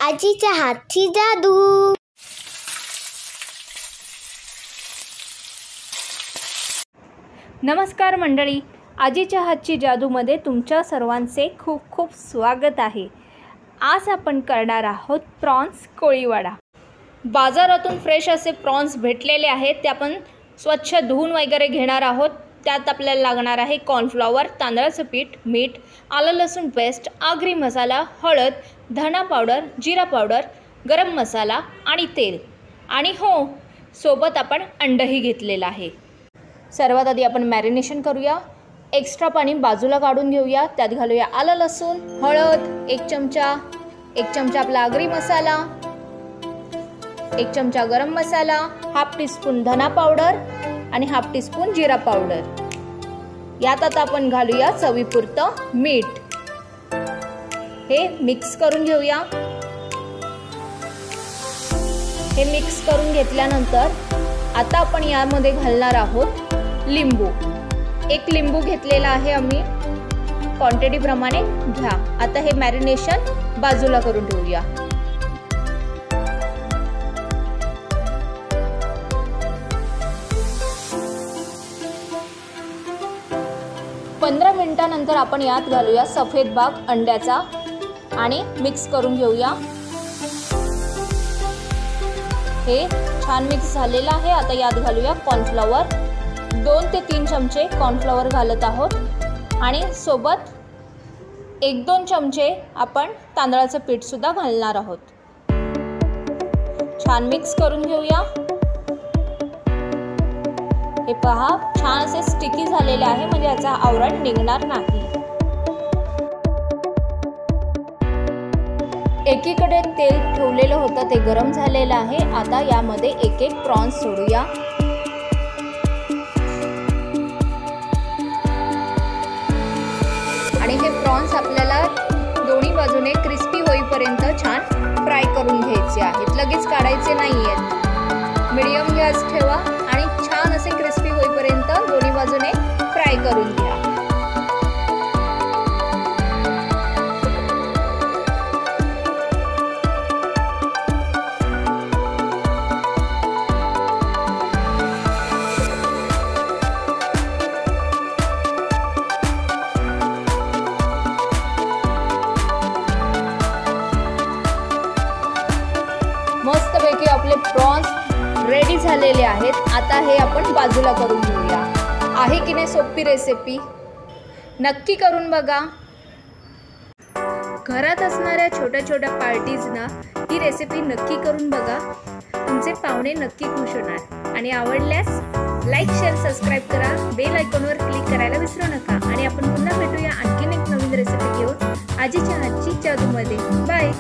आजीच्या हातची जादू। नमस्कार मंडळी, आजीच्या हातची जादूमध्ये तुमच्या सर्वांचे खूप खूप स्वागत आहे। आज आपण करणार आहोत प्रॉन्स कोळीवाडा। बाजारातून फ्रेश असे प्रॉन्स भेटलेले आहेत, ते आपण स्वच्छ धुवून वगैरे घेणार आहोत। त्यात आपल्याला लागणार आहे कॉर्नफ्लॉवर, तांदळाचं पीठ, मीठ, आलं लसूण पेस्ट, आगरी मसाला, हळद, धना पावडर, जिरा पावडर, गरम मसाला आणि तेल, आणि हो, सोबत आपण अंडही घेतलेलं आहे। सर्वात आधी आपण मॅरिनेशन करूया। एक्स्ट्रा पाणी बाजूला काढून घेऊया। त्यात घालूया आलं लसूण, हळद 1 चमचा, 1 चमचा आपला आगरी मसाला, 1 चमचा गरम मसाला, हाफ टीस्पून धना पावडर आणि हाफ टीस्पून जिरा पावडर। यात आता आपण घालूया चवीपुरतं मीठ। हे मिक्स करून घेऊया। हे मिक्स करून घेतल्यानंतर आता आपण यामध्ये घालणार आहोत लिंबू। 1 लिंबू घेतलेला आहे आम्ही, क्वांटिटी प्रमाणे घ्या। आता हे मॅरिनेशन बाजूला करून ठेवूया। 15 मिनिटांनंतर आपण यात घालूया सफेद भाग अंड्याचा आणि मिक्स करून घेऊया। हे छान मिक्स झालेलं आहे। आता यात घालूया कॉर्नफ्लॉवर, 2 ते 3 चमचे कॉर्नफ्लॉवर घालत आहोत आणि सोबत 1-2 चमचे आपण तांदळाचं पीठ सुद्धा घालणार आहोत। छान मिक्स करून घेऊया। हे पहा, छान असे स्टिकी झालेले आहे, म्हणजे याचा आवरट निघणार नाही। एकीकडे तेल ठेवलेलं होतं, ते गरम झालेलं आहे। आता यामध्ये एक प्रॉन्स सोडूया। आणि हे प्रॉन्स आपल्याला दोन्ही बाजूने क्रिस्पी होईपर्यंत छान फ्राय करून घ्यायचे आहेत, लगेच काढायचे नाहीयेत। मीडियम गॅस ठेवा आणि छान असे क्रिस्पी होईपर्यंत दोन्ही बाजूने फ्राय करून घ्या। मस्तपैकी आपले प्रॉन्स रेडी झालेले आहेत। आता हे आपण बाजूला करून घेऊया। आहे की नाही सोपी रेसिपी? नक्की करून बघा। घरात असणाऱ्या छोट्या छोट्या पार्टीजना ही रेसिपी नक्की करून बघा, तुमचे पाहुणे नक्की खुश होणार। आणि आवडल्यास लाईक, शेअर, सबस्क्राईब करा, बेल आयकॉनवर क्लिक करायला विसरू नका। आणि आपण पुन्हा भेटूया आणखीन एक नवीन रेसिपी घेऊन आजीच्या हातची जादूमध्ये। बाय।